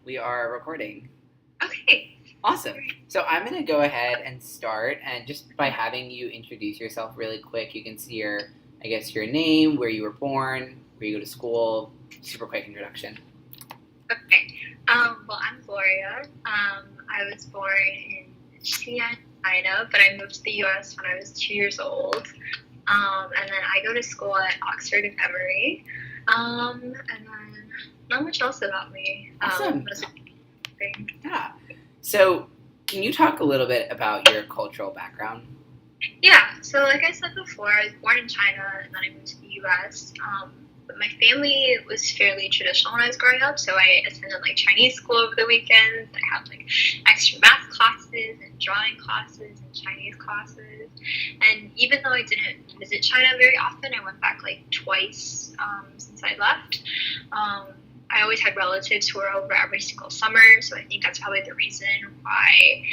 We are recording. Okay. Awesome. So I'm going to go ahead and start, and just by having you introduce yourself really quick, you can see your name, where you were born, where you go to school. Super quick introduction. Okay. Well, I'm Gloria. I was born in Xi'an, China, but I moved to the U.S. when I was 2 years old. And then I go to school at Oxford and Emory. And then not much else about me. Awesome. That's a thing. Yeah. So can you talk a little bit about your cultural background? Yeah. So, like I said before, I was born in China, and then I moved to the U.S. But my family was fairly traditional when I was growing up, so I attended like Chinese school over the weekends. I had like extra math classes and drawing classes and Chinese classes. And even though I didn't visit China very often, I went back like twice since I left. I always had relatives who were over every single summer, so I think that's probably the reason why,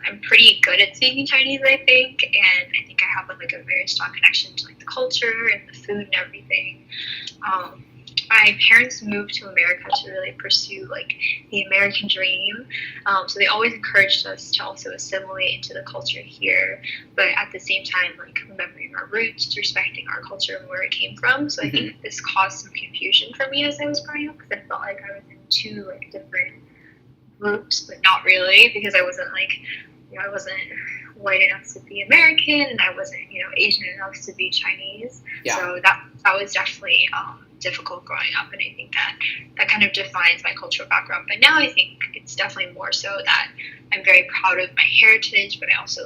I'm pretty good at speaking Chinese, I think, and I think I have like a very strong connection to like the culture and the food and everything. Um, my parents moved to America to really pursue like the American dream, so they always encouraged us to also assimilate into the culture here, but at the same time, like remembering our roots, respecting our culture and where it came from. So I think this caused some confusion for me as I was growing up because I felt like I was in two like different groups, but not really because I wasn't like, I wasn't white enough to be American and I wasn't, Asian enough to be Chinese. Yeah. So that was definitely difficult growing up, and I think that kind of defines my cultural background. But now I think it's definitely more so that I'm very proud of my heritage, but I also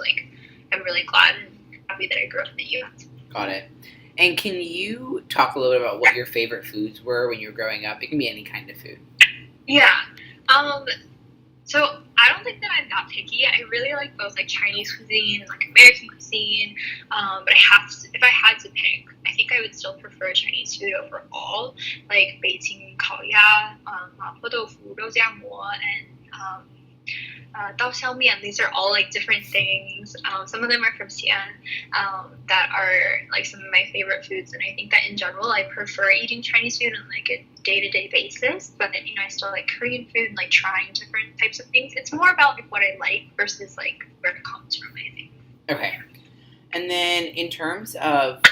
I'm really glad and happy that I grew up in the U.S. Got it. And can you talk a little bit about what your favorite foods were when you were growing up? It can be any kind of food. Yeah. So I don't think that I'm that picky. I really like both like Chinese cuisine and like American cuisine. But if I had to pick, I think I would still prefer Chinese food overall, like Beijing 烤鸭, 麻婆豆腐, 肉夹馍, and dao xiao mian. These are all like different things. Some of them are from Xi'an, that are like some of my favorite foods. And I think that in general, I prefer eating Chinese food on like a day-to-day basis. But I still like Korean food and like trying different types of things. It's more about like what I like versus like where it comes from, I think. Okay. And then in terms of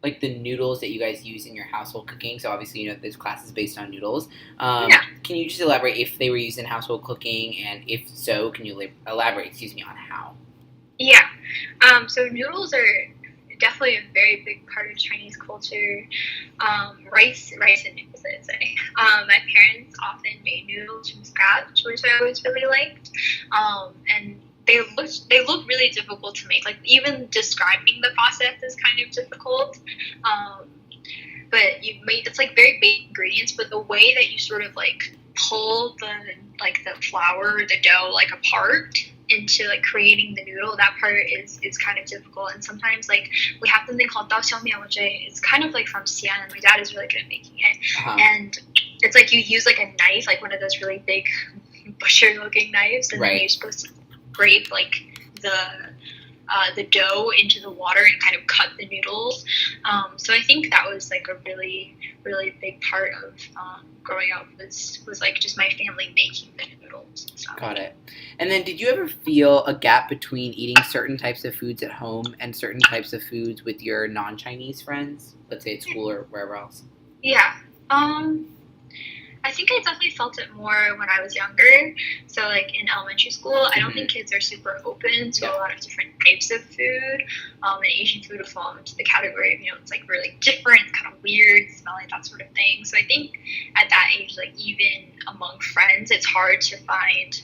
like the noodles that you guys use in your household cooking, so obviously this class is based on noodles. Yeah. Can you just elaborate if they were used in household cooking, and if so, can you elaborate, on how? Yeah. So noodles are definitely a very big part of Chinese culture. Rice and noodles, I'd say. My parents often made noodles from scratch, which I always really liked. And they look really difficult to make. Like even describing the process is kind of difficult. But it's like very basic ingredients, but the way that you sort of like pull the flour, the dough like apart into like creating the noodle, that part is kind of difficult. And sometimes like we have something called dao xiao mian, which is kind of like from Xi'an, and my dad is really good at making it. Uh-huh. And it's like you use like a knife, like one of those really big butcher looking knives, and Right. then you're supposed to scrape like the dough into the water and kind of cut the noodles. So I think that was like a really, really big part of growing up was like just my family making the noodles and stuff. Got it. And then did you ever feel a gap between eating certain types of foods at home and certain types of foods with your non-Chinese friends? Let's say at school or wherever else. Yeah. I think I definitely felt it more when I was younger. So, like, in elementary school, I don't think kids are super open to a lot of different types of food. And Asian food would fall into the category of, it's, like, really different, kind of weird, smelly, that sort of thing. So I think at that age, like, even among friends, it's hard to find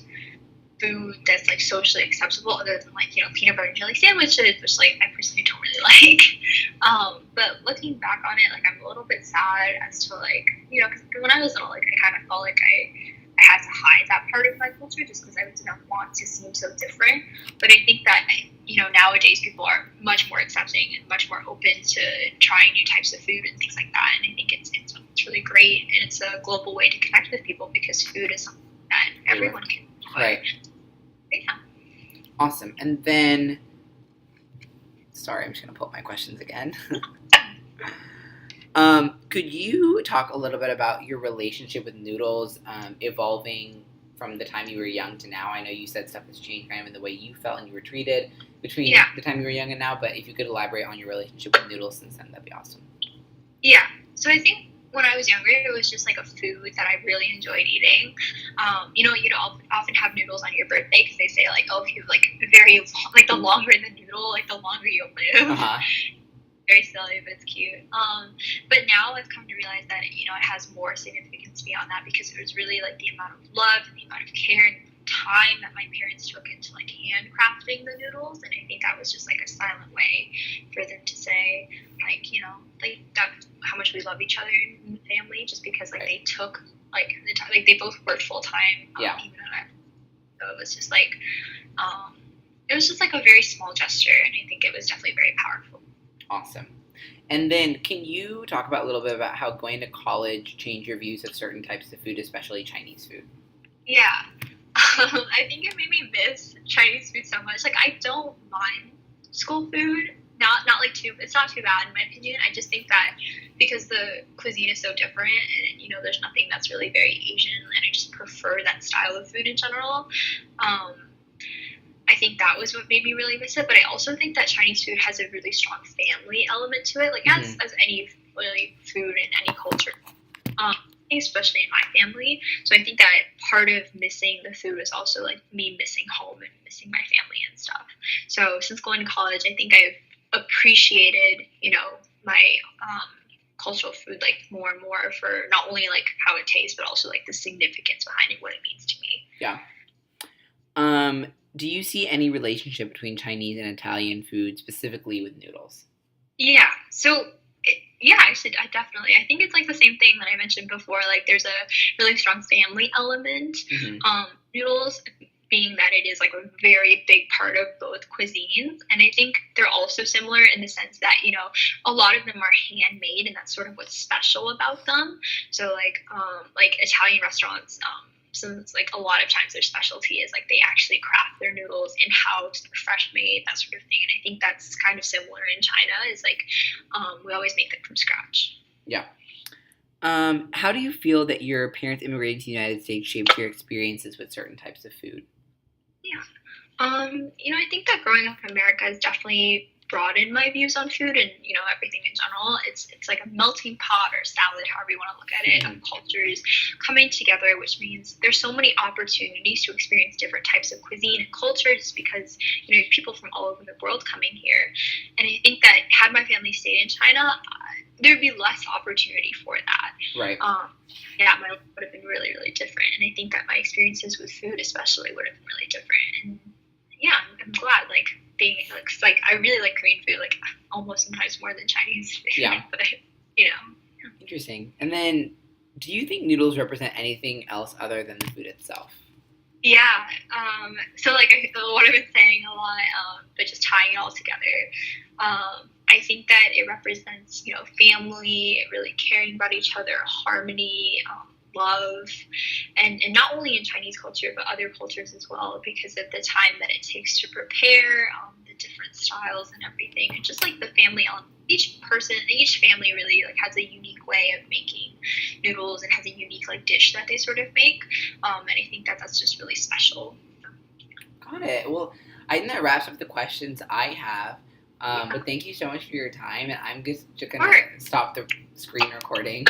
food that's, like, socially acceptable other than, like, peanut butter and jelly sandwiches, which, like, I personally don't really like. But looking back on it, like, I'm a little bit sad as to, like, because when I was little, like, I kind of felt like I had to hide that part of my culture just because I didn't want to seem so different. But I think that, nowadays people are much more accepting and much more open to trying new types of food and things like that. And I think it's really great, and it's a global way to connect with people because food is something that everyone can enjoy. Right. Yeah. Awesome. And then, sorry, I'm just going to pull up my questions again. Could you talk a little bit about your relationship with noodles evolving from the time you were young to now? I know you said stuff has changed kind of in the way you felt and you were treated between Yeah. the time you were young and now, but if you could elaborate on your relationship with noodles since then, that'd be awesome. Yeah. So I think when I was younger, it was just like a food that I really enjoyed eating. You'd often have noodles on your birthday because they say like, oh, if you have like like the longer the noodle, like the longer you'll live. Uh-huh. Very silly, but it's cute. But now I've come to realize that it has more significance beyond that because it was really like the amount of love and the amount of care and time that my parents took into like handcrafting the noodles, and I think that was just like a silent way for them to say like like that how much we love each other in the family, just because like they took like the time, like they both worked full time. Even so it was just like it was just like a very small gesture, and I think it was definitely very powerful. Awesome. And then can you talk about a little bit about how going to college changed your views of certain types of food, especially Chinese food? Yeah. I think it made me miss Chinese food so much. Like, I don't mind school food. Not like it's not too bad in my opinion. I just think that because the cuisine is so different and, there's nothing that's really very Asian, and I just prefer that style of food in general. I think that was what made me really miss it, but I also think that Chinese food has a really strong family element to it, like as any really food in any culture, especially in my family. So I think that part of missing the food was also like me missing home and missing my family and stuff. So since going to college, I think I've appreciated, my cultural food like more and more for not only like how it tastes, but also like the significance behind it, what it means to me. Yeah. Do you see any relationship between Chinese and Italian food, specifically with noodles? Yeah. So, actually, I think it's like the same thing that I mentioned before. Like, there's a really strong family element. Noodles being that it is like a very big part of both cuisines, and I think they're also similar in the sense that a lot of them are handmade, and that's sort of what's special about them. So, like Italian restaurants. Since like a lot of times their specialty is like they actually craft their noodles in house, they're fresh made, that sort of thing. And I think that's kind of similar in China. Is like we always make them from scratch. Yeah. How do you feel that your parents immigrating to the United States shaped your experiences with certain types of food? Yeah. I think that growing up in America has definitely broadened my views on food and, everything in general. It's like a melting pot or salad, however you want to look at it, of cultures coming together, which means there's so many opportunities to experience different types of cuisine and cultures because, you have people from all over the world coming here. And I think that had my family stayed in China, there'd be less opportunity for that. Right. My life would have been really, really different. And I think that my experiences with food especially would have been really different. And yeah, I'm glad, like, being, like I really like Korean food, like, almost sometimes more than Chinese food. Yeah. But, Interesting. And then, do you think noodles represent anything else other than the food itself? Yeah. So, like, what I've been saying a lot, but just tying it all together, I think that it represents, family, really caring about each other, harmony, love, and not only in Chinese culture, but other cultures as well, because of the time that it takes to prepare, the different styles and everything, and just like the family element. Each family really like has a unique way of making noodles and has a unique like dish that they sort of make, and I think that that's just really special. Got it. Well, I think that wraps up the questions I have. But thank you so much for your time, and I'm just gonna stop the screen recording.